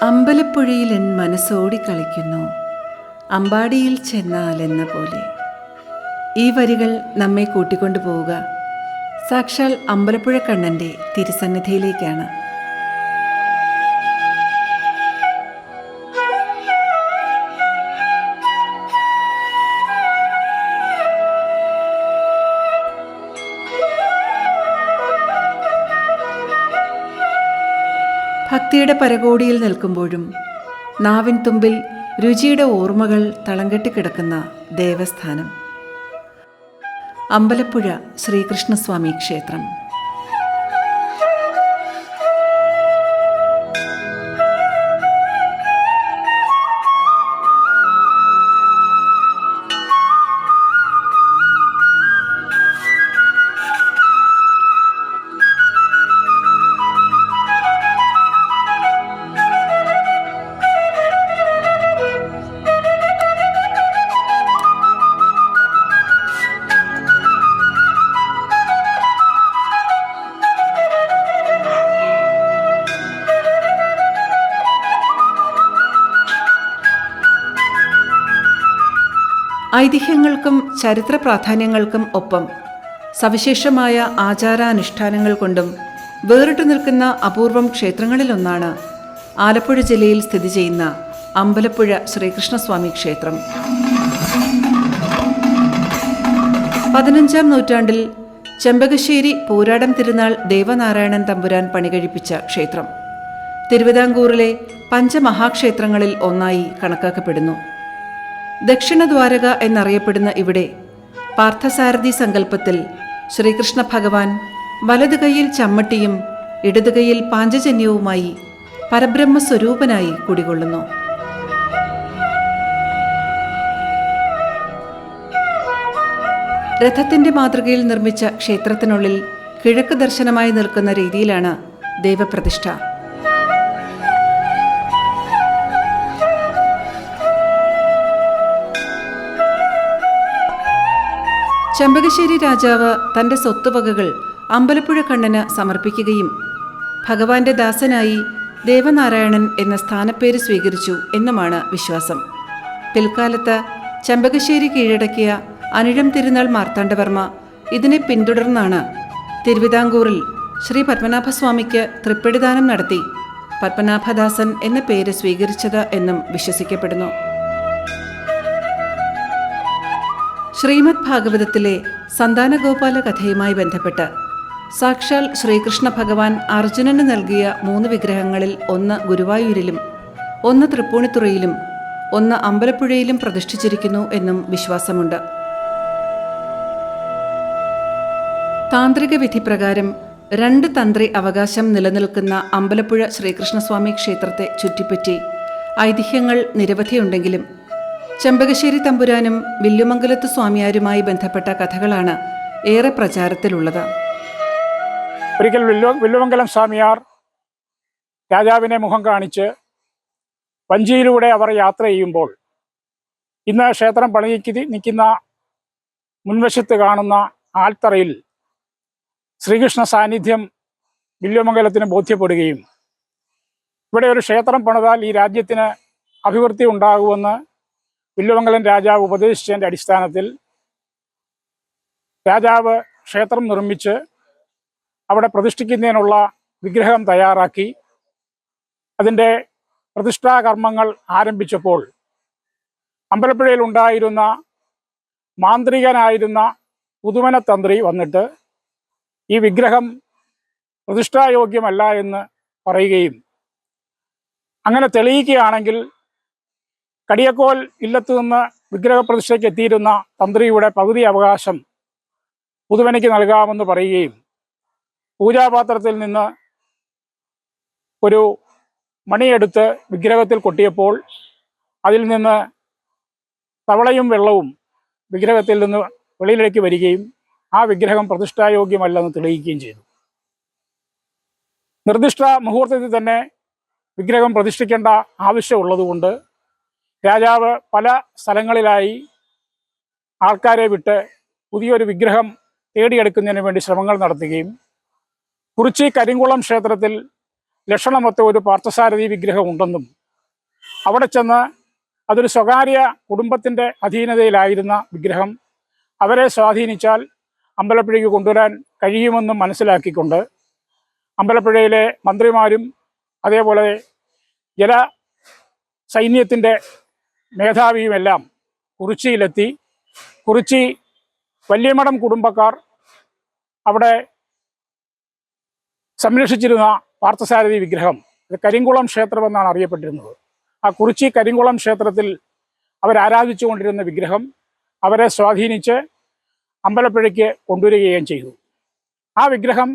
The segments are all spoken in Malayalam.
അമ്പലപ്പുഴയിൽ എൻ മനസ്സോടി കളിക്കുന്നു, അമ്പാടിയിൽ ചെന്നാലെന്ന പോലെ. ഈ വരികൾ നമ്മെ കൂട്ടിക്കൊണ്ടു പോവുക സാക്ഷാൽ അമ്പലപ്പുഴ കണ്ണൻ്റെ തിരുസന്നിധിയിലേക്കാണ്. ഭക്തിയുടെ പരകോടിയിൽ നിൽക്കുമ്പോഴും നാവിൻ തുമ്പിൽ രുചിയുടെ ഓർമ്മകൾ തളം കെട്ടിക്കിടക്കുന്ന ദേവസ്ഥാനം അമ്പലപ്പുഴ ശ്രീകൃഷ്ണസ്വാമി ക്ഷേത്രം. ഐതിഹ്യങ്ങൾക്കും ചരിത്ര പ്രാധാന്യങ്ങൾക്കും ഒപ്പം സവിശേഷമായ ആചാരാനുഷ്ഠാനങ്ങൾ കൊണ്ടും വേറിട്ടു നിൽക്കുന്ന അപൂർവം ക്ഷേത്രങ്ങളിലൊന്നാണ് ആലപ്പുഴ ജില്ലയിൽ സ്ഥിതി ചെയ്യുന്ന അമ്പലപ്പുഴ ശ്രീകൃഷ്ണസ്വാമി ക്ഷേത്രം. 15-ാം നൂറ്റാണ്ടിൽ ചെമ്പകശ്ശേരി പൂരാടം തിരുനാൾ ദേവനാരായണൻ തമ്പുരാൻ പണികഴിപ്പിച്ച ക്ഷേത്രം തിരുവിതാംകൂറിലെ പഞ്ചമഹാക്ഷേത്രങ്ങളിൽ ഒന്നായി കണക്കാക്കപ്പെടുന്നു. ദക്ഷിണദ്വാരക എന്നറിയപ്പെടുന്ന ഇവിടെ പാർത്ഥസാരഥി സങ്കല്പത്തിൽ ശ്രീകൃഷ്ണ ഭഗവാൻ വലതു കൈയിൽ ചമ്മട്ടിയും ഇടതു കൈയിൽ പാഞ്ചജന്യവുമായി പരബ്രഹ്മസ്വരൂപനായി കുടികൊള്ളുന്നു. രഥത്തിന്റെ മാതൃകയിൽ നിർമ്മിച്ച ക്ഷേത്രത്തിനുള്ളിൽ കിഴക്ക് ദർശനമായി നിൽക്കുന്ന രീതിയിലാണ് ദേവപ്രതിഷ്ഠ. ചെമ്പകശ്ശേരി രാജാവ് തൻ്റെ സ്വത്തുവകകൾ അമ്പലപ്പുഴ കണ്ണന് സമർപ്പിക്കുകയും ഭഗവാന്റെ ദാസനായി ദേവനാരായണൻ എന്ന സ്ഥാനപ്പേര് സ്വീകരിച്ചു എന്നുമാണ് വിശ്വാസം. പിൽക്കാലത്ത് ചെമ്പകശ്ശേരി കീഴടക്കിയ അനിഴം തിരുനാൾ മാർത്താണ്ഡവർമ്മ ഇതിനെ പിന്തുടർന്നാണ് തിരുവിതാംകൂറിൽ ശ്രീ പത്മനാഭസ്വാമിക്ക് തൃപ്പടിദാനം നടത്തി പത്മനാഭദാസൻ എന്ന പേര് സ്വീകരിച്ചത് എന്നും വിശ്വസിക്കപ്പെടുന്നു. ശ്രീമദ് ഭാഗവതത്തിലെ സന്താനഗോപാല കഥയുമായി ബന്ധപ്പെട്ട് സാക്ഷാൽ ശ്രീകൃഷ്ണ ഭഗവാൻ അർജുനന് നൽകിയ 3 വിഗ്രഹങ്ങളിൽ ഒന്ന് ഗുരുവായൂരിലും ഒന്ന് തൃപ്പൂണിത്തുറയിലും ഒന്ന് അമ്പലപ്പുഴയിലും പ്രതിഷ്ഠിച്ചിരിക്കുന്നു എന്നും വിശ്വാസമുണ്ട്. താന്ത്രിക വിധിപ്രകാരം 2 തന്ത്രി അവകാശം നിലനിൽക്കുന്ന അമ്പലപ്പുഴ ശ്രീകൃഷ്ണസ്വാമി ക്ഷേത്രത്തെ ചുറ്റിപ്പറ്റി ഐതിഹ്യങ്ങൾ നിരവധിയുണ്ടെങ്കിലും ചെമ്പകശ്ശേരി തമ്പുരാനും വില്ലുമംഗലത്ത് സ്വാമിയാരുമായി ബന്ധപ്പെട്ട കഥകളാണ് ഏറെ പ്രചാരത്തിലുള്ളത്. ഒരിക്കൽ വില്ലുമംഗലം സ്വാമിയാർ രാജാവിനെ മുഖം കാണിച്ച് വഞ്ചിയിലൂടെ അവർ യാത്ര ചെയ്യുമ്പോൾ ഇന്ന് ക്ഷേത്രം പണിക്ക് നിൽക്കുന്ന മുൻവശത്ത് കാണുന്ന ആൽത്തറയിൽ ശ്രീകൃഷ്ണ സാന്നിധ്യം വില്ലുമംഗലത്തിന് ബോധ്യപ്പെടുകയും ഇവിടെ ഒരു ക്ഷേത്രം പണിതാൽ ഈ രാജ്യത്തിന് അഭിവൃദ്ധി ഉണ്ടാകുമെന്ന് വില്ലുമംഗലം രാജാവ് ഉപദേശിച്ചതിൻ്റെ അടിസ്ഥാനത്തിൽ രാജാവ് ക്ഷേത്രം നിർമ്മിച്ച് അവിടെ പ്രതിഷ്ഠിക്കുന്നതിനുള്ള വിഗ്രഹം തയ്യാറാക്കി അതിൻ്റെ പ്രതിഷ്ഠാകർമ്മങ്ങൾ ആരംഭിച്ചപ്പോൾ അമ്പലപ്പുഴയിൽ ഉണ്ടായിരുന്ന മാന്ത്രികനായിരുന്ന പുതുമന തന്ത്രി വന്നിട്ട് ഈ വിഗ്രഹം പ്രതിഷ്ഠായോഗ്യമല്ല എന്ന് പറയുകയും അങ്ങനെ തെളിയിക്കുകയാണെങ്കിൽ കടിയക്കോൽ ഇല്ലത്തു നിന്ന് വിഗ്രഹപ്രതിഷ്ഠയ്ക്ക് എത്തിയിരുന്ന തന്ത്രിയുടെ പകുതി അവകാശം പുതുവനയ്ക്ക് നൽകാമെന്ന് പറയുകയും പൂജാപാത്രത്തിൽ നിന്ന് ഒരു മണിയെടുത്ത് വിഗ്രഹത്തിൽ കൊട്ടിയപ്പോൾ അതിൽ നിന്ന് തവളയും വെള്ളവും വിഗ്രഹത്തിൽ നിന്ന് വെളിയിലേക്ക് വരികയും ആ വിഗ്രഹം പ്രതിഷ്ഠായോഗ്യമല്ലെന്ന് തെളിയിക്കുകയും ചെയ്തു. നിർദ്ദിഷ്ട മുഹൂർത്തത്തിൽ തന്നെ വിഗ്രഹം പ്രതിഷ്ഠിക്കേണ്ട ആവശ്യമുള്ളതുകൊണ്ട് രാജാവ് പല സ്ഥലങ്ങളിലായി ആൾക്കാരെ വിട്ട് പുതിയൊരു വിഗ്രഹം തേടിയെടുക്കുന്നതിന് വേണ്ടി ശ്രമങ്ങൾ നടത്തുകയും കുറിച്ചി കരിങ്കുളം ക്ഷേത്രത്തിൽ ലക്ഷണമൊത്ത ഒരു പാർത്ഥസാരഥി വിഗ്രഹം ഉണ്ടെന്നും അവിടെ ചെന്ന് അതൊരു സ്വകാര്യ കുടുംബത്തിൻ്റെ അധീനതയിലായിരുന്ന വിഗ്രഹം അവരെ സ്വാധീനിച്ചാൽ അമ്പലപ്പുഴയ്ക്ക് കൊണ്ടുവരാൻ കഴിയുമെന്നും മനസ്സിലാക്കിക്കൊണ്ട് അമ്പലപ്പുഴയിലെ മന്ത്രിമാരും അതേപോലെ ജല സൈന്യത്തിൻ്റെ മേധാവിയുമെല്ലാം കുറിച്ചിയിലെത്തി. കുറിച്ചി വല്യമഠം കുടുംബക്കാർ അവിടെ സംരക്ഷിച്ചിരുന്ന പാർത്ഥസാരഥി വിഗ്രഹം, ഇത് കരിങ്കുളം ക്ഷേത്രമെന്നാണ് അറിയപ്പെട്ടിരുന്നത്. ആ കുറിച്ചി കരിങ്കുളം ക്ഷേത്രത്തിൽ അവരാരാധിച്ചുകൊണ്ടിരുന്ന വിഗ്രഹം അവരെ സ്വാധീനിച്ച് അമ്പലപ്പുഴയ്ക്ക് കൊണ്ടുവരികയും ചെയ്തു. ആ വിഗ്രഹം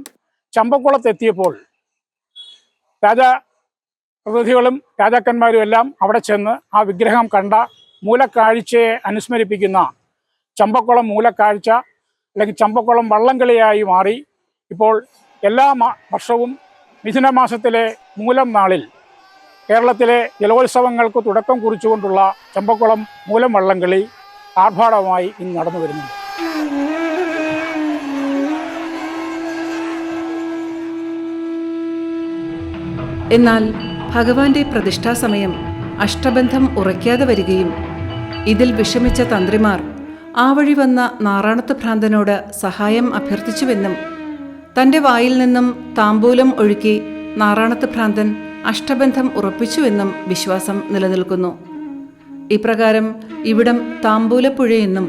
ചമ്പക്കുളത്തെത്തിയപ്പോൾ പ്രതിനിധികളും രാജാക്കന്മാരും എല്ലാം അവിടെ ചെന്ന് ആ വിഗ്രഹം കണ്ട മൂലക്കാഴ്ചയെ അനുസ്മരിപ്പിക്കുന്ന ചമ്പക്കുളം മൂലക്കാഴ്ച അല്ലെങ്കിൽ ചമ്പക്കുളം വള്ളംകളിയായി മാറി. ഇപ്പോൾ എല്ലാ വർഷവും മിഥുനമാസത്തിലെ മൂലം നാളിൽ കേരളത്തിലെ ജലോത്സവങ്ങൾക്ക് തുടക്കം കുറിച്ചുകൊണ്ടുള്ള ചമ്പക്കുളം മൂലം വള്ളംകളി ആർഭാടമായി ഇന്ന് നടന്നു വരുന്നുണ്ട്. എന്നാൽ ഭഗവാന്റെ പ്രതിഷ്ഠാസമയം അഷ്ടബന്ധം ഉറയ്ക്കാതെ വരികയും ഇതിൽ വിഷമിച്ച തന്ത്രിമാർ ആ വഴി വന്ന നാറാണത്ത് ഭ്രാന്തനോട് സഹായം അഭ്യർത്ഥിച്ചുവെന്നും തൻ്റെ വായിൽ നിന്നും താമ്പൂലം ഒഴുക്കി നാറാണത്ത് ഭ്രാന്തൻ അഷ്ടബന്ധം ഉറപ്പിച്ചുവെന്നും വിശ്വാസം നിലനിൽക്കുന്നു. ഇപ്രകാരം ഇവിടം താമ്പൂലപ്പുഴയെന്നും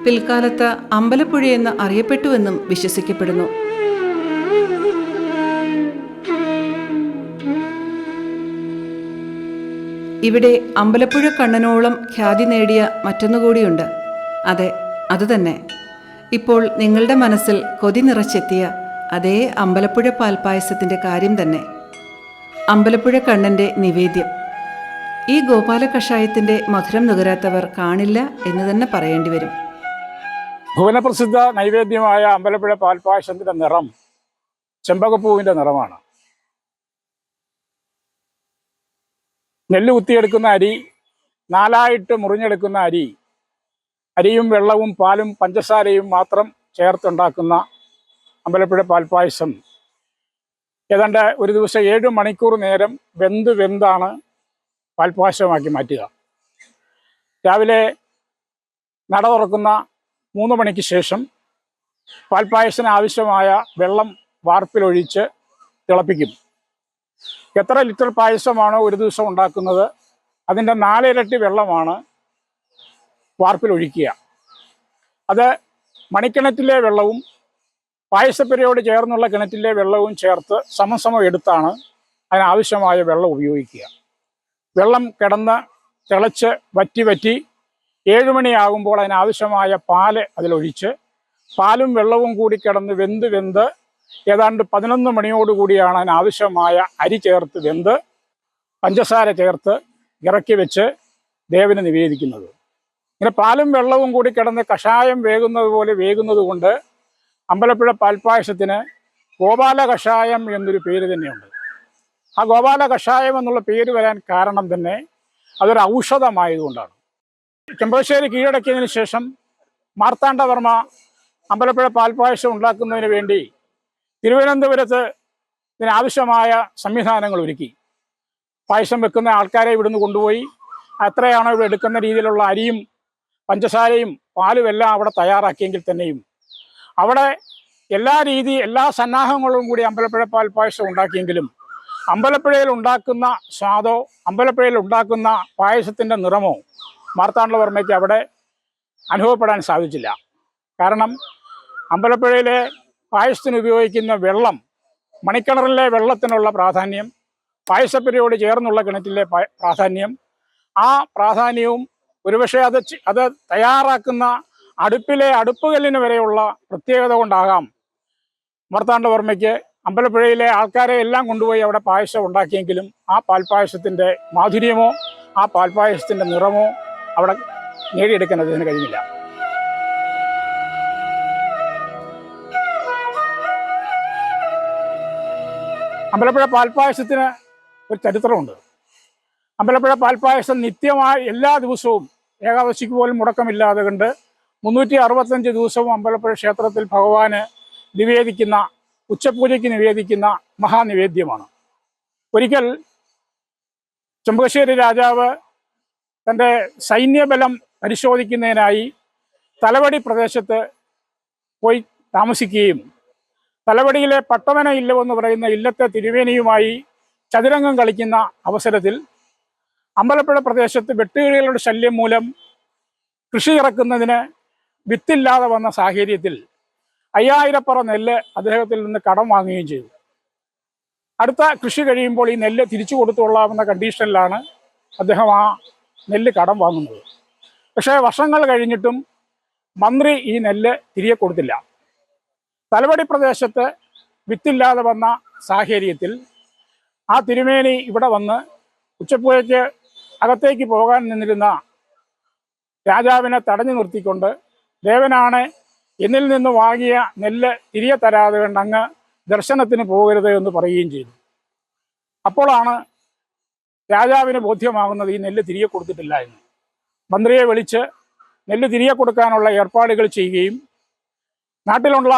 പിൽക്കാലത്ത് അമ്പലപ്പുഴയെന്ന് അറിയപ്പെട്ടുവെന്നും വിശ്വസിക്കപ്പെടുന്നു. ഇവിടെ അമ്പലപ്പുഴ കണ്ണനോളം ഖ്യാതി നേടിയ മറ്റൊന്നുകൂടിയുണ്ട്. അതെ, അതുതന്നെ ഇപ്പോൾ നിങ്ങളുടെ മനസ്സിൽ കൊതി നിറച്ചെത്തിയ അതേ അമ്പലപ്പുഴ പാൽപ്പായസത്തിൻ്റെ കാര്യം തന്നെ. അമ്പലപ്പുഴ കണ്ണൻ്റെ നിവേദ്യം. ഈ ഗോപാല കഷായത്തിൻ്റെ മധുരം നുകരാത്തവർ കാണില്ല എന്ന് തന്നെ പറയേണ്ടി വരും. ഭുവനപ്രസിദ്ധ നൈവേദ്യമായ അമ്പലപ്പുഴ പാൽപ്പായസത്തിൻ്റെ നിറം ചെമ്പകപ്പൂവിൻ്റെ നിറമാണ്. നെല്ല് കുത്തിയെടുക്കുന്ന അരി, നാലായിട്ട് മുറിഞ്ഞെടുക്കുന്ന അരിയും വെള്ളവും പാലും പഞ്ചസാരയും മാത്രം ചേർത്തുണ്ടാക്കുന്ന അമ്പലപ്പുഴ പാൽപ്പായസം ഏതാണ്ട് ഒരു ദിവസം 7 മണിക്കൂർ നേരം വെന്താണ് പാൽപ്പായസമാക്കി മാറ്റുക. രാവിലെ നട തുറക്കുന്ന 3 മണിക്ക് ശേഷം പാൽപ്പായസത്തിന് ആവശ്യമായ വെള്ളം വാർപ്പിലൊഴിച്ച് തിളപ്പിക്കും. എത്ര ലിറ്റർ പായസമാണോ ഒരു ദിവസം ഉണ്ടാക്കുന്നത് അതിൻ്റെ 4 ഇരട്ടി വെള്ളമാണ് വാർപ്പിലൊഴിക്കുക. അത് മണിക്കിണറ്റിലെ വെള്ളവും പായസപ്പുരയോട് ചേർന്നുള്ള കിണറ്റിലെ വെള്ളവും ചേർത്ത് സമസമം എടുത്താണ് അതിനാവശ്യമായ വെള്ളം ഉപയോഗിക്കുക. വെള്ളം കിടന്ന് തിളച്ച് വറ്റി 7 മണിയാകുമ്പോൾ അതിനാവശ്യമായ പാല് അതിലൊഴിച്ച് പാലും വെള്ളവും കൂടി കിടന്ന് വെന്ത് ഏതാണ്ട് 11 മണിയോടുകൂടിയാണ് അതിനാവശ്യമായ അരി ചേർത്ത് വെന്ത് പഞ്ചസാര ചേർത്ത് ഇറക്കി വെച്ച് ദേവന് നിവേദിക്കുന്നത്. ഇങ്ങനെ പാലും വെള്ളവും കൂടി കിടന്ന് കഷായം വേകുന്നത് പോലെ വേകുന്നത് കൊണ്ട് അമ്പലപ്പുഴ പാൽപ്പായസത്തിന് ഗോപാല കഷായം എന്നൊരു പേര് തന്നെയുണ്ട്. ആ ഗോപാല കഷായം എന്നുള്ള പേര് വരാൻ കാരണം തന്നെ അതൊരു ഔഷധമായതുകൊണ്ടാണ്. ചെമ്പകശ്ശേരി കീഴടക്കിയതിന് ശേഷം മാർത്താണ്ഡവർമ്മ അമ്പലപ്പുഴ പാൽപ്പായസം ഉണ്ടാക്കുന്നതിന് വേണ്ടി തിരുവനന്തപുരത്ത് ഇതിനാവശ്യമായ സംവിധാനങ്ങൾ ഒരുക്കി. പായസം വെക്കുന്ന ആൾക്കാരെ ഇവിടുന്ന് കൊണ്ടുപോയി എത്രയാണോ ഇവിടെ എടുക്കുന്ന രീതിയിലുള്ള അരിയും പഞ്ചസാരയും പാലും എല്ലാം അവിടെ തയ്യാറാക്കിയെങ്കിൽ തന്നെയും അവിടെ എല്ലാ സന്നാഹങ്ങളും കൂടി അമ്പലപ്പുഴ പാൽപ്പായസം ഉണ്ടാക്കിയെങ്കിലും അമ്പലപ്പുഴയിൽ ഉണ്ടാക്കുന്ന സ്വാദോ അമ്പലപ്പുഴയിൽ ഉണ്ടാക്കുന്ന പായസത്തിൻ്റെ നിറമോ മാർത്താണ്ഡവർമ്മയ്ക്ക് അവിടെ അനുഭവപ്പെടാൻ സാധിച്ചില്ല. കാരണം അമ്പലപ്പുഴയിലെ പായസത്തിന് ഉപയോഗിക്കുന്ന വെള്ളം, മണിക്കിണറിലെ വെള്ളത്തിനുള്ള പ്രാധാന്യം, പായസപ്പുരയോട് ചേർന്നുള്ള കിണറ്റിലെ പ്രാധാന്യം, ആ പ്രാധാന്യവും ഒരുപക്ഷെ അത് തയ്യാറാക്കുന്ന അടുപ്പിലെ അടുപ്പുകല്ലിന് വരെയുള്ള പ്രത്യേകത കൊണ്ടാകാം മാർത്താണ്ഡവർമ്മയ്ക്ക് അമ്പലപ്പുഴയിലെ ആൾക്കാരെ എല്ലാം കൊണ്ടുപോയി അവിടെ പായസം ഉണ്ടാക്കിയെങ്കിലും ആ പാൽപ്പായസത്തിൻ്റെ മാധുര്യമോ ആ പാൽപ്പായസത്തിൻ്റെ നിറമോ അവിടെ നേടിയെടുക്കാൻ അതിന് കഴിഞ്ഞില്ല. അമ്പലപ്പുഴ പാൽപ്പായസത്തിന് ഒരു ചരിത്രമുണ്ട്. അമ്പലപ്പുഴ പാൽപ്പായസം നിത്യമായി എല്ലാ ദിവസവും ഏകാദശിക്ക് പോലും മുടക്കമില്ലാതെ കണ്ട് 365 ദിവസവും അമ്പലപ്പുഴ ക്ഷേത്രത്തിൽ ഭഗവാന് നിവേദിക്കുന്ന, ഉച്ചപൂജയ്ക്ക് നിവേദിക്കുന്ന മഹാനിവേദ്യമാണ്. ഒരിക്കൽ ചെമ്പകശ്ശേരി രാജാവ് തൻ്റെ സൈന്യബലം പരിശോധിക്കുന്നതിനായി തലവടി പ്രദേശത്ത് പോയി താമസിക്കുകയും തലവടിയിലെ പട്ടവന ഇല്ലമെന്ന് പറയുന്ന ഇല്ലത്തെ തിരുവേനിയുമായി ചതുരംഗം കളിക്കുന്ന അവസരത്തിൽ അമ്പലപ്പുഴ പ്രദേശത്ത് വെട്ടുകിളികളുടെ ശല്യം മൂലം കൃഷി ഇറക്കുന്നതിന് വിത്തില്ലാതെ വന്ന സാഹചര്യത്തിൽ 5000 പറ നെല്ല് അദ്ദേഹത്തിൽ നിന്ന് കടം വാങ്ങുകയും ചെയ്തു. അടുത്ത കൃഷി കഴിയുമ്പോൾ ഈ നെല്ല് തിരിച്ചു കൊടുത്തുകൊള്ളാമെന്ന കണ്ടീഷനിലാണ് അദ്ദേഹം ആ നെല്ല് കടം വാങ്ങുന്നത്. പക്ഷേ വർഷങ്ങൾ കഴിഞ്ഞിട്ടും മന്ത്രി ഈ നെല്ല് തിരികെ കൊടുത്തില്ല. തലവടി പ്രദേശത്ത് വിത്തില്ലാതെ വന്ന സാഹചര്യത്തിൽ ആ തിരുമേനി ഇവിടെ വന്ന് ഉച്ചപ്പുഴയ്ക്ക് അകത്തേക്ക് പോകാൻ നിന്നിരുന്ന രാജാവിനെ തടഞ്ഞു നിർത്തിക്കൊണ്ട് ദേവനാണ് എന്നിൽ നിന്ന് വാങ്ങിയ നെല്ല് തിരികെ തരാതെ കണ്ട് അങ്ങ് ദർശനത്തിന് പോകരുത് എന്ന് പറയുകയും ചെയ്തു. അപ്പോഴാണ് രാജാവിന് ബോധ്യമാകുന്നത് ഈ നെല്ല് തിരികെ കൊടുത്തിട്ടില്ല എന്ന്. മന്ത്രിയെ വിളിച്ച് നെല്ല് തിരികെ കൊടുക്കാനുള്ള ഏർപ്പാടുകൾ ചെയ്യുകയും നാട്ടിലുള്ള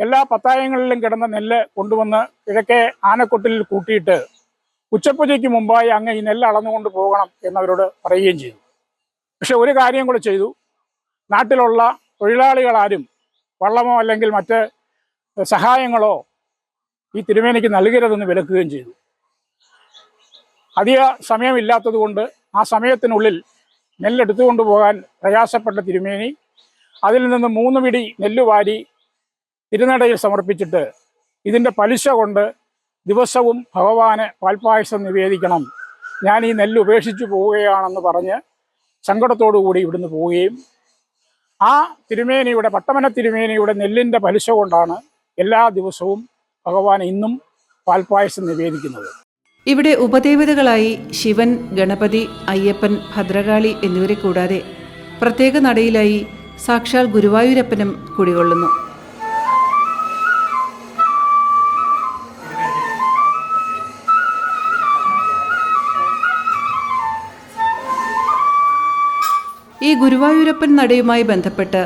എല്ലാ പത്തായങ്ങളിലും കിടന്ന നെല്ല് കൊണ്ടുവന്ന് കിഴക്കേ ആനക്കൊട്ടിലിൽ കൂട്ടിയിട്ട് ഉച്ചപ്പൂജയ്ക്ക് മുമ്പായി അങ്ങ് ഈ നെല്ല് അളന്നുകൊണ്ട് പോകണം എന്നവരോട് പറയുകയും ചെയ്തു. പക്ഷെ ഒരു കാര്യം കൂടെ ചെയ്തു. നാട്ടിലുള്ള തൊഴിലാളികളാരും വള്ളമോ അല്ലെങ്കിൽ മറ്റ് സഹായങ്ങളോ ഈ തിരുമേനിക്ക് നൽകരുതെന്ന് വിലക്കുകയും ചെയ്തു. അധിക സമയമില്ലാത്തത് കൊണ്ട് ആ സമയത്തിനുള്ളിൽ നെല്ലെടുത്തുകൊണ്ട് പോകാൻ പ്രയാസപ്പെട്ട തിരുമേനി അതിൽ നിന്ന് 3 പിടി നെല്ല് വാരി തിരുനടയിൽ സമർപ്പിച്ചിട്ട് ഇതിൻ്റെ പലിശ കൊണ്ട് ദിവസവും ഭഗവാന് പാൽപ്പായസം നിവേദിക്കണം, ഞാൻ ഈ നെല്ല് ഉപേക്ഷിച്ചു പോവുകയാണെന്ന് പറഞ്ഞ് സങ്കടത്തോടുകൂടി ഇവിടുന്ന് പോവുകയും ആ തിരുമേനിയുടെ പട്ടമന തിരുമേനിയുടെ നെല്ലിൻ്റെ പലിശ കൊണ്ടാണ് എല്ലാ ദിവസവും ഭഗവാൻ ഇന്നും പാൽപ്പായസം നിവേദിക്കുന്നത്. ഇവിടെ ഉപദേവതകളായി ശിവൻ, ഗണപതി, അയ്യപ്പൻ, ഭദ്രകാളി എന്നിവരെ കൂടാതെ പ്രത്യേക നടയിലായി സാക്ഷാൽ ഗുരുവായൂരപ്പനും കുടികൊള്ളുന്നു. ഈ ഗുരുവായൂരപ്പൻ നടയുമായി ബന്ധപ്പെട്ട്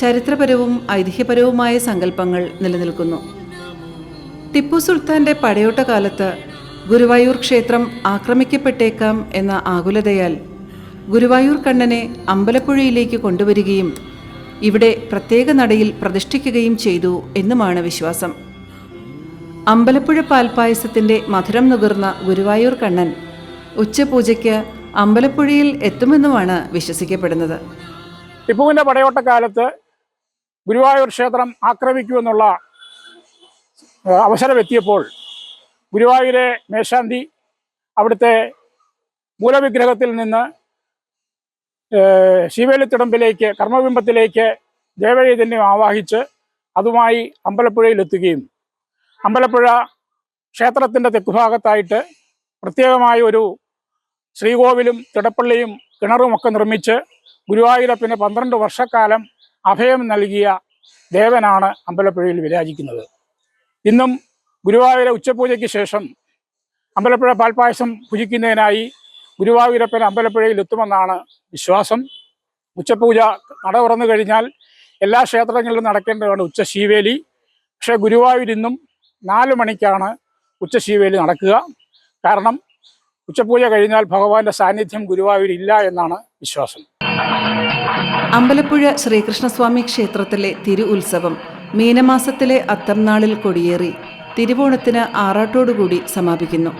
ചരിത്രപരവും ഐതിഹ്യപരവുമായ സങ്കല്പങ്ങൾ നിലനിൽക്കുന്നു. ടിപ്പു സുൽത്താൻ്റെ പടയോട്ട കാലത്ത് ഗുരുവായൂർ ക്ഷേത്രം ആക്രമിക്കപ്പെട്ടേക്കാം എന്ന ആകുലതയാൽ ഗുരുവായൂർ കണ്ണനെ അമ്പലപ്പുഴയിലേക്ക് കൊണ്ടുവരികയും ഇവിടെ പ്രത്യേക നടയിൽ പ്രതിഷ്ഠിക്കുകയും ചെയ്തു എന്നുമാണ് വിശ്വാസം. അമ്പലപ്പുഴ പാൽപ്പായസത്തിൻ്റെ മധുരം നുകർന്ന ഗുരുവായൂർ കണ്ണൻ ഉച്ചപൂജയ്ക്ക് അമ്പലപ്പുഴയിൽ എത്തുമെന്നുമാണ് വിശ്വസിക്കപ്പെടുന്നത്. ടിപ്പുവിൻ്റെ പടയോട്ടക്കാലത്ത് ഗുരുവായൂർ ക്ഷേത്രം ആക്രമിക്കുമെന്നുള്ള അവസരമെത്തിയപ്പോൾ ഗുരുവായൂരെ മേശാന്തി അവിടുത്തെ മൂലവിഗ്രഹത്തിൽ നിന്ന് ശിവേലിത്തിടമ്പിലേക്ക് കർമ്മബിംബത്തിലേക്ക് ദേവചൈതന്യം ആവാഹിച്ച് അതുമായി അമ്പലപ്പുഴയിലെത്തുകയും അമ്പലപ്പുഴ ക്ഷേത്രത്തിൻ്റെ തെക്കുഭാഗത്തായിട്ട് പ്രത്യേകമായ ഒരു ശ്രീകോവിലും തിടപ്പള്ളിയും കിണറുമൊക്കെ നിർമ്മിച്ച് ഗുരുവായൂരപ്പന് 12 വർഷക്കാലം അഭയം നൽകിയ ദേവനാണ് അമ്പലപ്പുഴയിൽ വിരാജിക്കുന്നത്. ഇന്നും ഗുരുവായൂരെ ഉച്ചപൂജയ്ക്ക് ശേഷം അമ്പലപ്പുഴ പാൽപ്പായസം ഭുജിക്കുന്നതിനായി ഗുരുവായൂരപ്പൻ അമ്പലപ്പുഴയിൽ എത്തുമെന്നാണ് വിശ്വാസം. ഉച്ചപൂജ നട തുറന്നു കഴിഞ്ഞാൽ എല്ലാ ക്ഷേത്രങ്ങളിലും നടക്കേണ്ടതാണ് ഉച്ചശീവേലി. പക്ഷേ ഗുരുവായൂർ ഇന്നും 4 മണിക്കാണ് ഉച്ചശീവേലി നടക്കുക. കാരണം ഉച്ചപൂജ കഴിഞ്ഞാൽ ഭഗവാന്റെ സാന്നിധ്യം ഗുരുവായൂരില്ല എന്നാണ് വിശ്വാസം. അമ്പലപ്പുഴ ശ്രീകൃഷ്ണസ്വാമി ക്ഷേത്രത്തിലെ തിരു ഉത്സവം മീനമാസത്തിലെ അത്തം നാളിൽ കൊടിയേറി തിരുവോണത്തിന് ആറാട്ടോടുകൂടി സമാപിക്കുന്നു.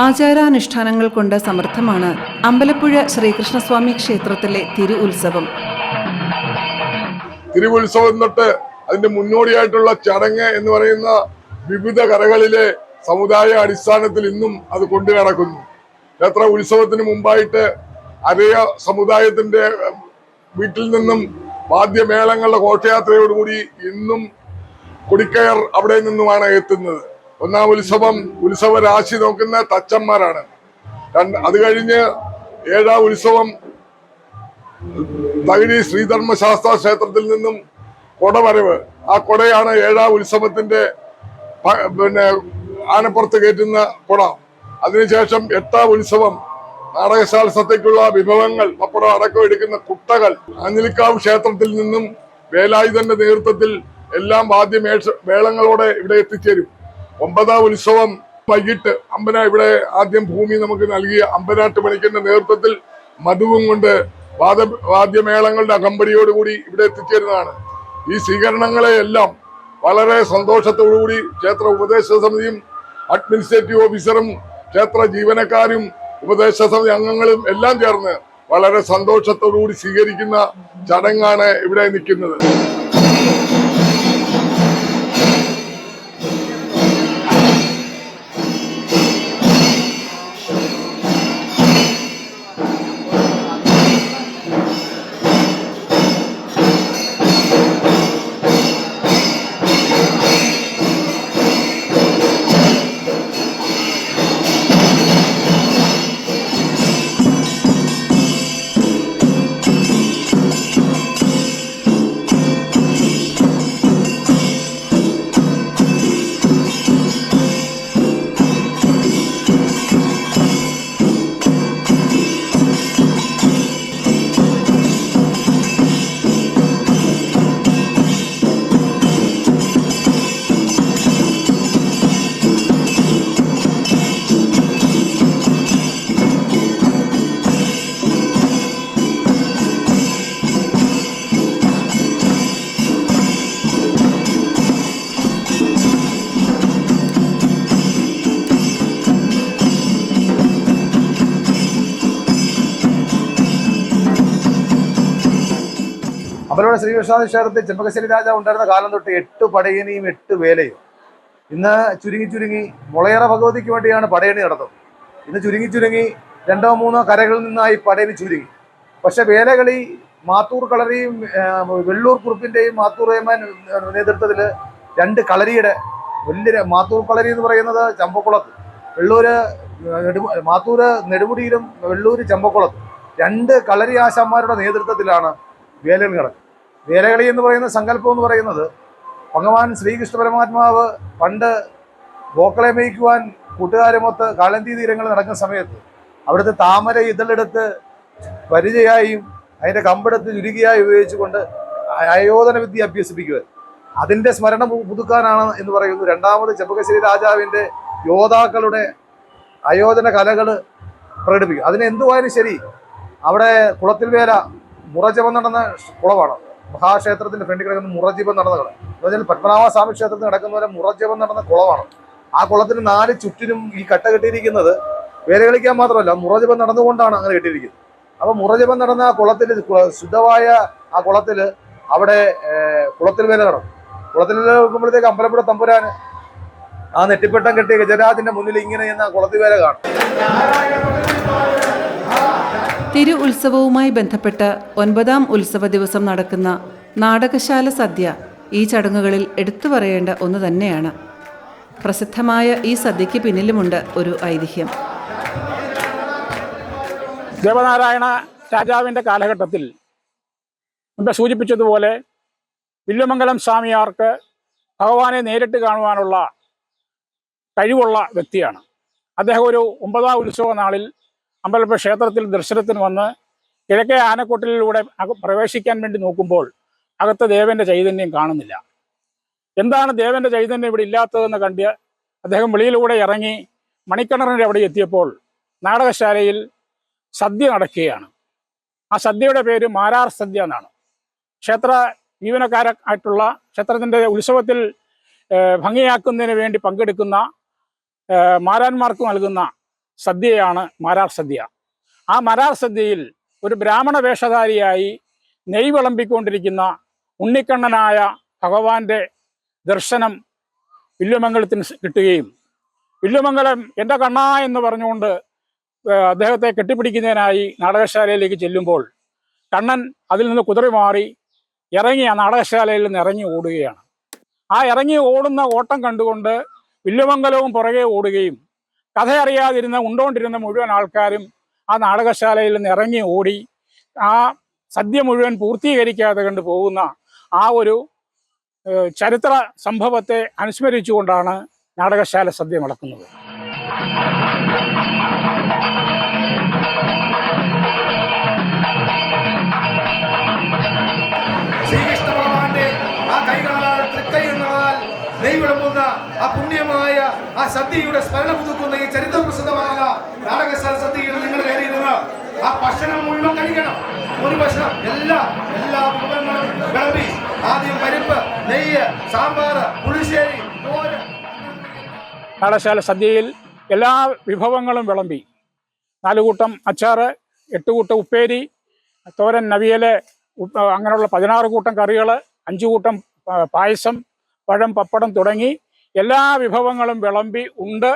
ആചാരാനുഷ്ഠാനങ്ങൾ കൊണ്ട് സമൃദ്ധമാണ് അമ്പലപ്പുഴ ശ്രീകൃഷ്ണസ്വാമി ക്ഷേത്രത്തിലെ തിരു ഉത്സവം. തിരുവുത്സവം തൊട്ട് അതിന്റെ മുന്നോടിയായിട്ടുള്ള ചടങ്ങ് എന്ന് പറയുന്ന വിവിധ കരകളിലെ സമുദായ അടിസ്ഥാനത്തിൽ ഇന്നും അത് കൊണ്ടു നടക്കുന്നു. ക്ഷേത്ര ഉത്സവത്തിന് മുമ്പായിട്ട് അതേ സമുദായത്തിന്റെ വീട്ടിൽ നിന്നും വാദ്യമേളങ്ങളുടെ ഘോഷയാത്രയോടുകൂടി ഇന്നും കൊടിക്കയർ അവിടെ നിന്നുമാണ് എത്തുന്നത്. ഒന്നാം ഉത്സവ രാശി നോക്കുന്ന തച്ചന്മാരാണ്. അത് കഴിഞ്ഞ് 7ാം ഉത്സവം തകഴി ശ്രീധർമ്മശാസ്ത്ര ക്ഷേത്രത്തിൽ നിന്നും കൊടവരവ്. ആ കൊടയാണ് 7ാം ഉത്സവത്തിന്റെ ആനപ്പുറത്ത് കയറ്റുന്ന കൊട. അതിനുശേഷം 8ാം ഉത്സവം നാടകശാലസത്തേക്കുള്ള വിഭവങ്ങൾ പപ്പടം അടക്കം എടുക്കുന്ന കുട്ടകൾ അഞ്ഞിലിക്കാവ് ക്ഷേത്രത്തിൽ നിന്നും വേലായുധന്റെ നേതൃത്വത്തിൽ എല്ലാം മേളങ്ങളോടെ ഇവിടെ എത്തിച്ചേരും. 9ാം ഉത്സവം വൈകിട്ട് ഇവിടെ ആദ്യം ഭൂമി നമുക്ക് നൽകിയ അമ്പനാട്ട് മണിക്കന്റെ നേതൃത്വത്തിൽ മധുവും കൊണ്ട് വാദ്യമേളങ്ങളുടെ അകമ്പടിയോടുകൂടി ഇവിടെ എത്തിച്ചേരുന്നതാണ്. ഈ സ്വീകരണങ്ങളെ എല്ലാം വളരെ സന്തോഷത്തോടുകൂടി ക്ഷേത്ര ഉപദേശ സമിതിയും അഡ്മിനിസ്ട്രേറ്റീവ് ഓഫീസറും ക്ഷേത്ര ജീവനക്കാരും ഉപദേശ സമിതി അംഗങ്ങളും എല്ലാം ചേർന്ന് വളരെ സന്തോഷത്തോടുകൂടി സ്വീകരിക്കുന്ന ചടങ്ങാണ് ഇവിടെ നിൽക്കുന്നത്. അമ്പലപ്പുഴ ശ്രീകൃഷ്ണാതി ക്ഷേത്രത്തിൽ ചെമ്പകശ്ശേരി രാജാവ് ഉണ്ടായിരുന്ന കാലം തൊട്ട് 8 പടയണിയും 8 വേലയും. ഇന്ന് ചുരുങ്ങി മുളയറ ഭഗവതിക്ക് വേണ്ടിയാണ് പടയണി നടത്തുന്നത്. ഇന്ന് ചുരുങ്ങി 2-3 കരകളിൽ നിന്നായി പടയണി ചുരുങ്ങി. പക്ഷെ വേലകളി മാത്തൂർ കളരിയും വെള്ളൂർ കുറുപ്പിന്റെയും മാത്തൂർ ഏമാൻ നേതൃത്വത്തിൽ 2 കളരിയുടെ വലിയ മാത്തൂർ കളരി എന്ന് പറയുന്നത് ചമ്പക്കുളത്ത്, മാത്തൂര് നെടുമുടിയിലും വെള്ളൂര് ചമ്പക്കുളത്ത് 2 കളരി ആശാന്മാരുടെ നേതൃത്വത്തിലാണ് വേലകളി നടക്കുന്നത്. വേലകളി എന്ന് പറയുന്ന സങ്കല്പം എന്ന് പറയുന്നത് ഭഗവാൻ ശ്രീകൃഷ്ണ പരമാത്മാവ് പണ്ട് ഗോക്കളെ മേയ്ക്കുവാൻ കൂട്ടുകാരുമൊത്ത് കാളന്തി തീരങ്ങളിൽ നടക്കുന്ന സമയത്ത് അവിടുത്തെ താമര ഇതളെടുത്ത് പരിചയായും അതിൻ്റെ കമ്പെടുത്ത് ചുരുക്കിയായി ഉപയോഗിച്ചുകൊണ്ട് ആയോധന വിദ്യ അഭ്യസിപ്പിക്കുക. അതിൻ്റെ സ്മരണ പുതുക്കാനാണ് എന്ന് പറയുന്നു 2ാമത് ചെമ്പകശ്ശേരി രാജാവിൻ്റെ യോദ്ധാക്കളുടെ ആയോധന കലകൾ പ്രകടിപ്പിക്കും. അതിന് എന്തുവായാലും ശരി, അവിടെ കുളത്തിൽ വേല മുറജപം നടന്ന കുളമാണ്. മഹാക്ഷേത്രത്തിന്റെ ഫ്രണ്ടിൽ കിടക്കുന്ന മുറജപം നടന്ന കുളം എന്ന് പറഞ്ഞാൽ പത്മനാഭസ്വാമി ക്ഷേത്രത്തിൽ നടക്കുന്ന പോലെ മുറജപം നടന്ന കുളമാണ്. ആ കുളത്തിന് 4 ചുറ്റിനും ഈ കട്ട കെട്ടിയിരിക്കുന്നത് വേല കളിക്കാൻ മാത്രമല്ല, മുറജപം നടന്നുകൊണ്ടാണ് അങ്ങനെ കെട്ടിയിരിക്കുന്നത്. അപ്പൊ മുറജപം നടന്ന ആ കുളത്തിൽ, ശുദ്ധമായ ആ കുളത്തിൽ അവിടെ കുളത്തിൽ വേല നടക്കും. കുളത്തിൽ വെക്കുമ്പോഴത്തേക്ക് അമ്പലപ്പുഴ തമ്പുരാന് ആ നെറ്റിപ്പട്ടം കെട്ടിയ ഗജരാജിന്റെ മുന്നിൽ ഇങ്ങനെ എന്ന കുളത്തിൽ വേല കാണും. തിരു ഉത്സവവുമായി ബന്ധപ്പെട്ട് 9ാം ഉത്സവ ദിവസം നടക്കുന്ന നാടകശാല സദ്യ ഈ ചടങ്ങുകളിൽ എടുത്തു പറയേണ്ട ഒന്ന് തന്നെയാണ്. പ്രസിദ്ധമായ ഈ സദ്യയ്ക്ക് പിന്നിലുമുണ്ട് ഒരു ഐതിഹ്യം. ദേവനാരായണ രാജാവിൻ്റെ കാലഘട്ടത്തിൽ മുമ്പ് സൂചിപ്പിച്ചതുപോലെ വില്ലുമംഗലം സ്വാമിയാർക്ക് ഭഗവാനെ നേരിട്ട് കാണുവാനുള്ള കഴിവുള്ള വ്യക്തിയാണ്. അദ്ദേഹം ഒരു 9ാം ഉത്സവ നാളിൽ അമ്പലപ്പുഴ ക്ഷേത്രത്തിൽ ദർശനത്തിന് വന്ന് കിഴക്കേ ആനക്കൊട്ടിലൂടെ പ്രവേശിക്കാൻ വേണ്ടി നോക്കുമ്പോൾ അകത്ത് ദേവന്റെ ചൈതന്യം കാണുന്നില്ല. എന്താണ് ദേവന്റെ ചൈതന്യം ഇവിടെ ഇല്ലാത്തതെന്ന് കണ്ട് അദ്ദേഹം വെളിയിലൂടെ ഇറങ്ങി മണിക്കിണറിൻ്റെ അവിടെ എത്തിയപ്പോൾ നാടകശാലയിൽ സദ്യ നടക്കുകയാണ്. ആ സദ്യയുടെ പേര് മാരാർ സദ്യ എന്നാണ്. ക്ഷേത്ര ജീവനക്കാരായിട്ടുള്ള ക്ഷേത്രത്തിൻ്റെ ഉത്സവത്തിൽ ഭംഗിയാക്കുന്നതിന് വേണ്ടി പങ്കെടുക്കുന്ന മാരാന്മാർക്ക് നൽകുന്ന സദ്യയാണ് മാരാർ സദ്യ. ആ മാരാർ സദ്യയിൽ ഒരു ബ്രാഹ്മണ വേഷധാരിയായി നെയ് വിളമ്പിക്കൊണ്ടിരിക്കുന്ന ഉണ്ണിക്കണ്ണനായ ഭഗവാന്റെ ദർശനം വില്ലുമംഗലത്തിന് കിട്ടുകയും വില്ലുമംഗലം എൻ്റെ കണ്ണാ എന്ന് പറഞ്ഞുകൊണ്ട് അദ്ദേഹത്തെ കെട്ടിപ്പിടിക്കുന്നതിനായി നാടകശാലയിലേക്ക് ചെല്ലുമ്പോൾ കണ്ണൻ അതിൽ നിന്ന് കുതിറി മാറി ഇറങ്ങി ആ നാടകശാലയിൽ നിന്ന് ഇറങ്ങി ഓടുകയാണ്. ആ ഇറങ്ങി ഓടുന്ന ഓട്ടം കണ്ടുകൊണ്ട് വില്ലുമംഗലവും പുറകെ ഓടുകയും കഥ അറിയാതിരുന്ന ഉണ്ടോണ്ടിരുന്ന മുഴുവൻ ആൾക്കാരും ആ നാടകശാലയിൽ നിന്ന് ഇറങ്ങി ഓടി ആ സദ്യ മുഴുവൻ പൂർത്തീകരിക്കാതെ കണ്ടു പോകുന്ന ആ ഒരു ചരിത്ര സംഭവത്തെ അനുസ്മരിച്ചുകൊണ്ടാണ് നാടകശാല സദ്യ നടക്കുന്നത്. നെയ് വിളമ്പുന്ന ആ പുണ്യമായ ആ സദ്യയുടെ സ്മരണ പുതുക്കുന്ന ഈ ചരിത്ര പ്രസിദ്ധമായ നാടകശാല സദ്യയിൽ നിങ്ങൾ കയറിയിരുന്ന ആ ഭക്ഷണം മുഴുവൻ കഴിക്കണം. ഒരു ഭക്ഷണം എല്ലാ വിഭവങ്ങളും വിളമ്പി, ആദ്യം പരിപ്പ്, നെയ്യ്, സാമ്പാർ, പുളിശ്ശേരി, മോര്. നാടകശാല സദ്യയിൽ എല്ലാ വിഭവങ്ങളും വിളമ്പി. 4 കൂട്ടം അച്ചാറ്, 8 കൂട്ടം ഉപ്പേരി, തോരൻ, നവിയല്, അങ്ങനെയുള്ള 16 കൂട്ടം കറികൾ, 5 കൂട്ടം പായസം, പഴം, പപ്പടം തുടങ്ങി എല്ലാ വിഭവങ്ങളും വിളമ്പി ഉണ്ട്.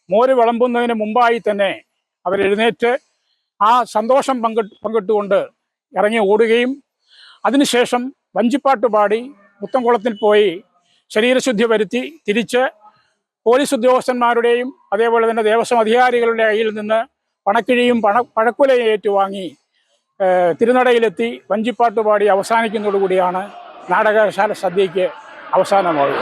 മോര് വിളമ്പുന്നതിന് മുമ്പായി തന്നെ അവരെഴുന്നേറ്റ് ആ സന്തോഷം പങ്കിട്ടുകൊണ്ട് ഇറങ്ങി ഓടുകയും അതിനുശേഷം വഞ്ചിപ്പാട്ട് പാടി മുത്തംകുളത്തിൽ പോയി ശരീരശുദ്ധി വരുത്തി തിരിച്ച് പോലീസ് ഉദ്യോഗസ്ഥന്മാരുടെയും അതേപോലെ തന്നെ ദേവസ്വം അധികാരികളുടെ കയ്യിൽ നിന്ന് പണക്കിഴിയും പഴക്കുലയും ഏറ്റുവാങ്ങി തിരുനടയിലെത്തി വഞ്ചിപ്പാട്ട് പാടി അവസാനിക്കുന്നതോടുകൂടിയാണ് നാടകശാല സദ്യയ്ക്ക് അവസാനമാകുക.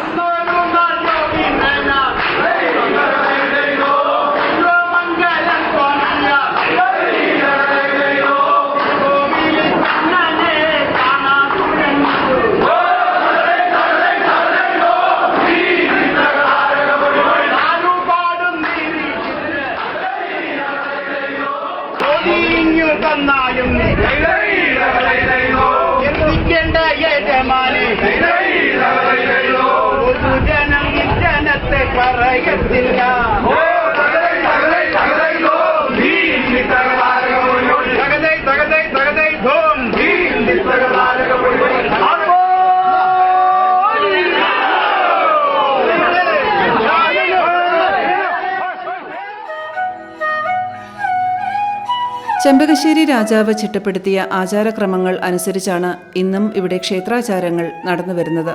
ചെമ്പകശ്ശേരി രാജാവ് ചിട്ടപ്പെടുത്തിയ ആചാരക്രമങ്ങൾ അനുസരിച്ചാണ് ഇന്നും ഇവിടെ ക്ഷേത്രാചാരങ്ങൾ നടന്നുവരുന്നത്.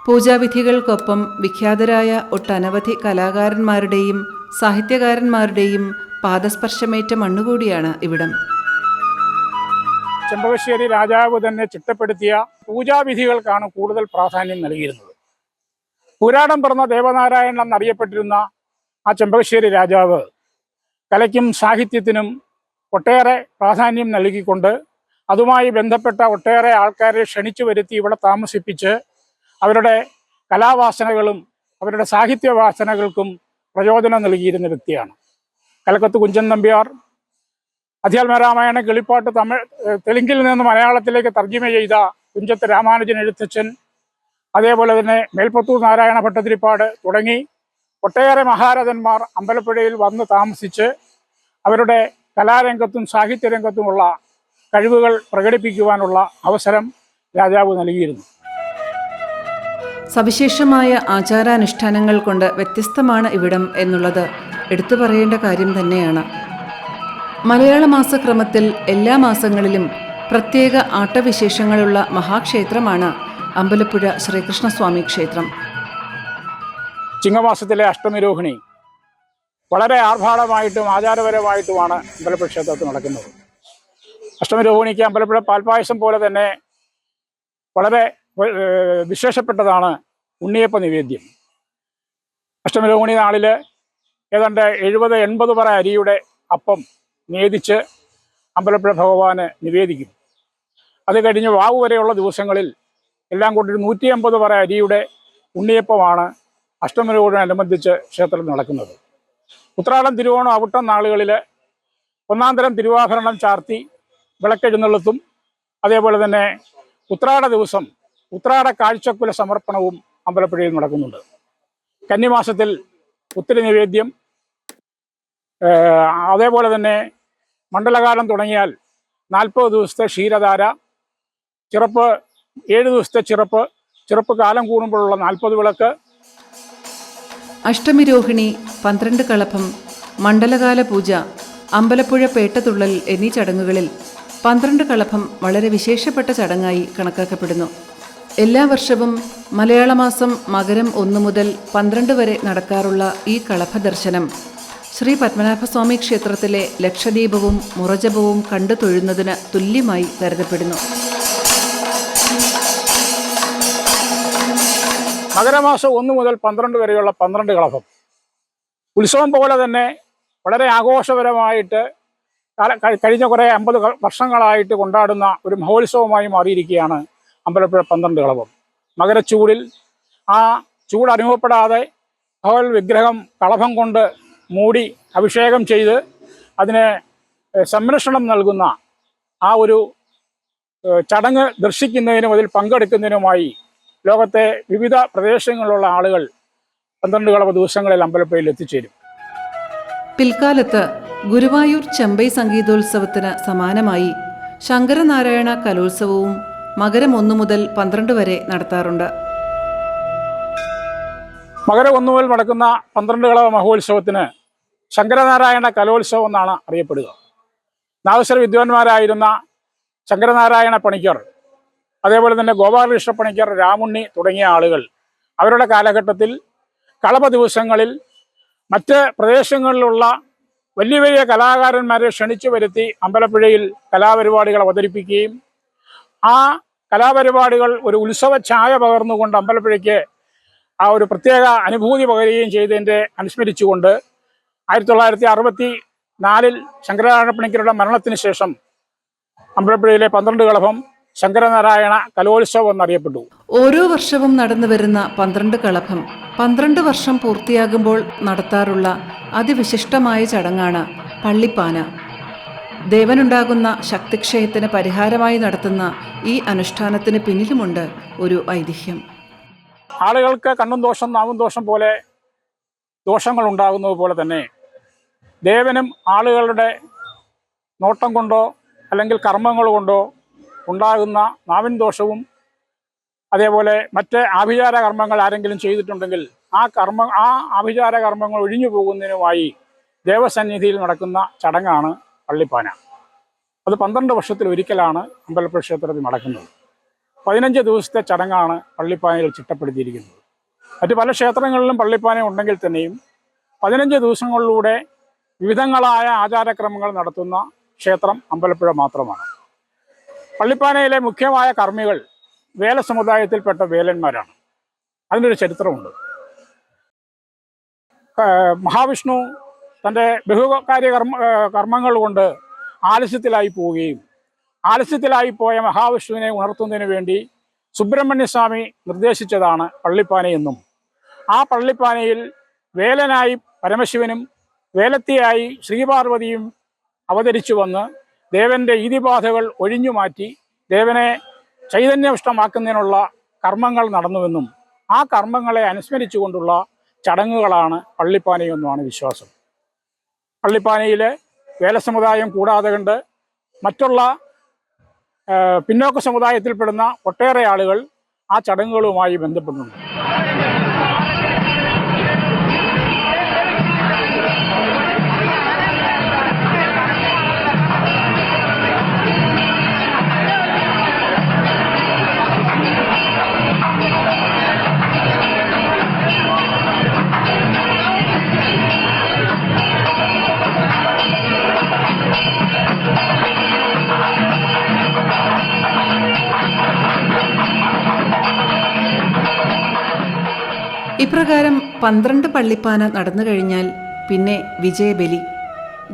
പൂജാവിധികൾക്കൊപ്പം വിഖ്യാതരായ ഒട്ടനവധി കലാകാരന്മാരുടെയും സാഹിത്യകാരന്മാരുടെയും പാദസ്പർശമേറ്റ മണ്ണുകൂടിയാണ് ഇവിടം. ചെമ്പകശ്ശേരി രാജാവ് തന്നെ ചിട്ടപ്പെടുത്തിയ പൂജാവിധികൾക്കാണ് കൂടുതൽ പ്രാധാന്യം നൽകിയിരുന്നത്. പുരാടം പിറന്ന ദേവനാരായണൻ എന്നറിയപ്പെട്ടിരുന്ന ആ ചെമ്പകശ്ശേരി രാജാവ് കലയ്ക്കും സാഹിത്യത്തിനും ഒട്ടേറെ പ്രാധാന്യം നൽകിക്കൊണ്ട് അതുമായി ബന്ധപ്പെട്ട ഒട്ടേറെ ആൾക്കാരെ ക്ഷണിച്ചു വരുത്തി ഇവിടെ താമസിപ്പിച്ച് അവരുടെ കലാവാസനകളും അവരുടെ സാഹിത്യവാസനകൾക്കും പ്രചോദനം നൽകിയിരുന്ന വ്യക്തിയാണ്. കലക്കത്ത് കുഞ്ചൻ നമ്പ്യാർ അധ്യാത്മരാമായണ കിളിപ്പാട്ട് തെലുങ്കിൽ നിന്ന് മലയാളത്തിലേക്ക് തർജ്ജിമ ചെയ്ത കുഞ്ചത്ത് രാമാനുജൻ എഴുത്തച്ഛൻ, അതേപോലെ തന്നെ മേൽപ്പത്തൂർ നാരായണ ഭട്ടതിരിപ്പാട് തുടങ്ങി ഒട്ടേറെ മഹാരഥന്മാർ അമ്പലപ്പുഴയിൽ വന്ന് താമസിച്ച് അവരുടെ കലാരംഗത്തും സാഹിത്യരംഗത്തുമുള്ള കഴിവുകൾ പ്രകടിപ്പിക്കുവാനുള്ള അവസരം രാജാവ് നൽകിയിരുന്നു. സവിശേഷമായ ആചാരാനുഷ്ഠാനങ്ങൾ കൊണ്ട് വ്യത്യസ്തമാണ് ഇവിടം എന്നുള്ളത് എടുത്തു പറയേണ്ട കാര്യം തന്നെയാണ്. മലയാള മാസക്രമത്തിൽ എല്ലാ മാസങ്ങളിലും പ്രത്യേക ആട്ടവിശേഷങ്ങളുള്ള മഹാക്ഷേത്രമാണ് അമ്പലപ്പുഴ ശ്രീകൃഷ്ണസ്വാമി ക്ഷേത്രം. ചിങ്ങമാസത്തിലെ അഷ്ടമിരോഹിണി വളരെ ആർഭാടമായിട്ടും ആചാരപരമായിട്ടുമാണ് അമ്പലപ്പുഴ ക്ഷേത്രത്തിൽ നടക്കുന്നത്. അഷ്ടമിരോഹിണിക്ക് അമ്പലപ്പുഴ പാൽപ്പായസം പോലെ തന്നെ വളരെ വിശേഷപ്പെട്ടതാണ് ഉണ്ണിയപ്പ നിവേദ്യം. അഷ്ടമിരോഹിണി നാളിൽ ഏതാണ്ട് 70-80 പറ അരിയുടെ അപ്പം നേദിച്ച് അമ്പലപ്പുഴ ഭഗവാന് നിവേദിക്കും. അത് കഴിഞ്ഞ് വാവ് വരെയുള്ള ദിവസങ്ങളിൽ എല്ലാം കൂടി 150 പറ അരിയുടെ ഉണ്ണിയപ്പമാണ് അഷ്ടമിരോഹിണിയോടനുബന്ധിച്ച് ക്ഷേത്രത്തിൽ നടക്കുന്നത്. ഉത്രാടം, തിരുവോണം, അവിട്ടം നാളുകളിൽ 1-ാം തരം തിരുവാഭരണം ചാർത്തി വിളക്കെഴുന്നള്ളത്തും അതേപോലെ തന്നെ ഉത്രാട ദിവസം ഉത്രാട കാഴ്ചക്കുല സമർപ്പണവും അമ്പലപ്പുഴയിൽ നടക്കുന്നുണ്ട്. കന്നിമാസത്തിൽ ഉത്തിരി നിവേദ്യം, അതേപോലെ തന്നെ മണ്ഡലകാലം തുടങ്ങിയാൽ 40 ദിവസത്തെ ക്ഷീരധാര, ചിറപ്പ് 7 ദിവസത്തെ ചിറപ്പ് കാലം കൂടുമ്പോഴുള്ള 40 വിളക്ക്, അഷ്ടമിരോഹിണി, 12 കളഭം, മണ്ഡലകാല പൂജ, അമ്പലപ്പുഴ പേട്ടതുള്ളൽ എന്നീ ചടങ്ങുകളിൽ 12 കളഭം വളരെ വിശേഷപ്പെട്ട ചടങ്ങായി കണക്കാക്കപ്പെടുന്നു. എല്ലാ വർഷവും മലയാള മാസം മകരം 1 മുതൽ 12 വരെ നടക്കാറുള്ള ഈ കളഭ ദർശനം ശ്രീ പത്മനാഭസ്വാമി ക്ഷേത്രത്തിലെ ലക്ഷദീപവും മുറജപവും കണ്ടു തൊഴുന്നതിന് തുല്യമായി കരുതപ്പെടുന്നു. മകരമാസം 1 മുതൽ 12 വരെയുള്ള 12 കളഭം ഉത്സവം പോലെ തന്നെ വളരെ ആഘോഷപരമായിട്ട് കഴിഞ്ഞ കുറേ 50 വർഷങ്ങളായിട്ട് കൊണ്ടാടുന്ന ഒരു മഹോത്സവമായി മാറിയിരിക്കുകയാണ് അമ്പലപ്പുഴ 12 കളഭം. മകരച്ചൂടിൽ ആ ചൂട് അനുഭവപ്പെടാതെ ഭഗവത് വിഗ്രഹം കളഭം കൊണ്ട് മൂടി അഭിഷേകം ചെയ്ത് അതിന് സംരക്ഷണം നൽകുന്ന ആ ഒരു ചടങ്ങ് ദർശിക്കുന്നതിനും അതിൽ പങ്കെടുക്കുന്നതിനുമായി ലോകത്തെ വിവിധ പ്രദേശങ്ങളിലുള്ള ആളുകൾ 12 കളഭ ദിവസങ്ങളിൽ അമ്പലപ്പുഴയിൽ എത്തിച്ചേരും. പിൽക്കാലത്ത് ഗുരുവായൂർ ചെമ്പൈ സംഗീതോത്സവത്തിന് സമാനമായി ശങ്കരനാരായണ കലോത്സവവും മകരം 1 മുതൽ 12 വരെ നടത്താറുണ്ട്. മകരം 1 മുതൽ നടക്കുന്ന 12 കളഭ മഹോത്സവത്തിന് ശങ്കരനാരായണ കലോത്സവം എന്നാണ് അറിയപ്പെടുക. നാദസ്വര വിദ്വാൻമാരായിരുന്ന ശങ്കരനാരായണ പണിക്കർ, അതേപോലെ തന്നെ ഗോപാലകൃഷ്ണ പണിക്കർ, രാമുണ്ണി തുടങ്ങിയ ആളുകൾ അവരുടെ കാലഘട്ടത്തിൽ കളഭ ദിവസങ്ങളിൽ മറ്റ് പ്രദേശങ്ങളിലുള്ള വലിയ വലിയ കലാകാരന്മാരെ ക്ഷണിച്ചു വരുത്തി അമ്പലപ്പുഴയിൽ കലാപരിപാടികൾ അവതരിപ്പിക്കുകയും ആ കലാപരിപാടികൾ ഒരു ഉത്സവ ഛായ പകർന്നുകൊണ്ട് അമ്പലപ്പുഴയ്ക്ക് ആ ഒരു പ്രത്യേക അനുഭൂതി പകരുകയും ചെയ്തതിൻ്റെ അനുസ്മരിച്ചുകൊണ്ട് 1964 ശങ്കരനാരായണ പണിക്കരുടെ മരണത്തിന് ശേഷം അമ്പലപ്പുഴയിലെ 12 കളഭം ശങ്കരനാരായണ കലോത്സവം എന്നറിയപ്പെട്ടു. ഓരോ വർഷവും നടന്നു വരുന്ന 12 കളഭം 12 വർഷം പൂർത്തിയാകുമ്പോൾ നടത്താറുള്ള അതിവിശിഷ്ടമായ ചടങ്ങാണ് പള്ളിപ്പാന. ദേവനുണ്ടാകുന്ന ശക്തിക്ഷയത്തിന് പരിഹാരമായി നടത്തുന്ന ഈ അനുഷ്ഠാനത്തിന് പിന്നിലുമുണ്ട് ഒരു ഐതിഹ്യം. ആളുകൾക്ക് കണ്ണും ദോഷം നാവും ദോഷം പോലെ ദോഷങ്ങൾ ഉണ്ടാകുന്നത് പോലെ തന്നെ ദേവനും ആളുകളുടെ നോട്ടം കൊണ്ടോ അല്ലെങ്കിൽ കർമ്മങ്ങൾ കൊണ്ടോ ഉണ്ടാകുന്ന നാവിൻ ദോഷവും അതേപോലെ മറ്റ് ആഭിചാര കർമ്മങ്ങൾ ആരെങ്കിലും ചെയ്തിട്ടുണ്ടെങ്കിൽ ആ ആഭിചാര കർമ്മങ്ങൾ ഒഴിഞ്ഞു പോകുന്നതിനുമായി ദേവസന്നിധിയിൽ നടക്കുന്ന ചടങ്ങാണ് പള്ളിപ്പാന. അത് 12 വർഷത്തിൽ ഒരിക്കലാണ് അമ്പലപ്പുഴ ക്ഷേത്രത്തിൽ നടക്കുന്നത്. 15 ദിവസത്തെ ചടങ്ങാണ് പള്ളിപ്പാനയിൽ ചിട്ടപ്പെടുത്തിയിരിക്കുന്നത്. മറ്റ് പല ക്ഷേത്രങ്ങളിലും പള്ളിപ്പാന ഉണ്ടെങ്കിൽ തന്നെയും 15 ദിവസങ്ങളിലൂടെ വിവിധങ്ങളായ ആചാരക്രമങ്ങൾ നടത്തുന്ന ക്ഷേത്രം അമ്പലപ്പുഴ മാത്രമാണ്. പള്ളിപ്പാനയിലെ മുഖ്യമായ കർമ്മികൾ വേല സമുദായത്തിൽപ്പെട്ട വേലന്മാരാണ്. അതിനൊരു ചരിത്രമുണ്ട്. മഹാവിഷ്ണു തൻ്റെ ബഹുകാര്യ കർമ്മങ്ങൾ കൊണ്ട് ആലസ്യത്തിലായി പോവുകയും ആലസ്യത്തിലായി പോയ മഹാവിഷ്ണുവിനെ ഉണർത്തുന്നതിന് വേണ്ടി സുബ്രഹ്മണ്യസ്വാമി നിർദ്ദേശിച്ചതാണ് പള്ളിപ്പാനയെന്നും ആ പള്ളിപ്പാനയിൽ വേലനായി പരമശിവനും വേലത്തിയായി ശ്രീപാർവതിയും അവതരിച്ചു വന്ന് ദേവൻ്റെ ഈതിബാധകൾ ഒഴിഞ്ഞു മാറ്റി ദേവനെ ചൈതന്യവിഷ്ടമാക്കുന്നതിനുള്ള കർമ്മങ്ങൾ നടന്നുവെന്നും ആ കർമ്മങ്ങളെ അനുസ്മരിച്ചുകൊണ്ടുള്ള ചടങ്ങുകളാണ് പള്ളിപ്പാനയെന്നുമാണ് വിശ്വാസം. പള്ളിപ്പാനയിൽ വേലസമുദായം കൂടാതെ കണ്ട് മറ്റുള്ള പിന്നോക്ക സമുദായത്തിൽപ്പെടുന്ന ഒട്ടേറെ ആളുകൾ ആ ചടങ്ങുകളുമായി ബന്ധപ്പെടുന്നുണ്ട്. ഇപ്രകാരം 12 പള്ളിപ്പാന നടന്നു കഴിഞ്ഞാൽ പിന്നെ വിജയബലി.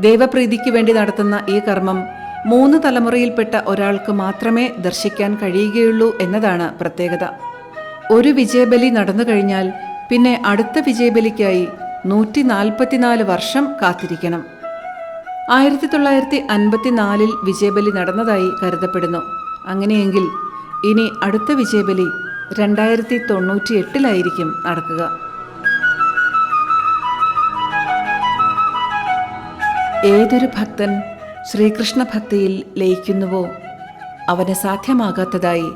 ദേവപ്രീതിക്ക് വേണ്ടി നടത്തുന്ന ഈ കർമ്മം 3 തലമുറയിൽപ്പെട്ട ഒരാൾക്ക് മാത്രമേ ദർശിക്കാൻ കഴിയുകയുള്ളൂ എന്നതാണ് പ്രത്യേകത. ഒരു വിജയബലി നടന്നു കഴിഞ്ഞാൽ പിന്നെ അടുത്ത വിജയബലിക്കായി 144 വർഷം കാത്തിരിക്കണം. 1954 വിജയബലി നടന്നതായി കരുതപ്പെടുന്നു. അങ്ങനെയെങ്കിൽ ഇനി അടുത്ത വിജയബലി 2098 നടക്കുക. ഏതൊരു ഭക്തൻ ശ്രീകൃഷ്ണ ഭക്തിയിൽ ലയിക്കുന്നുവോ അവന് സാധ്യമാകാത്തതായി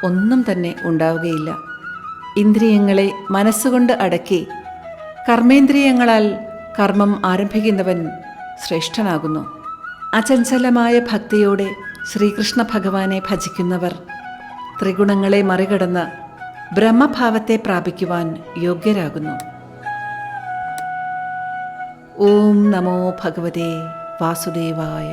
ഒന്നും തന്നെ ഉണ്ടാവുകയില്ല. ഇന്ദ്രിയങ്ങളെ മനസ്സുകൊണ്ട് അടക്കി കർമ്മേന്ദ്രിയങ്ങളാൽ കർമ്മം ആരംഭിക്കുന്നവൻ ശ്രേഷ്ഠനാകുന്നു. അചഞ്ചലമായ ഭക്തിയോടെ ശ്രീകൃഷ്ണ ഭഗവാനെ ഭജിക്കുന്നവർ ത്രിഗുണങ്ങളെ മറികടന്ന് ബ്രഹ്മഭാവത്തെ പ്രാപിക്കുവാൻ യോഗ്യരാകുന്നു. ഓം നമോ ഭഗവതേ വാസുദേവായ.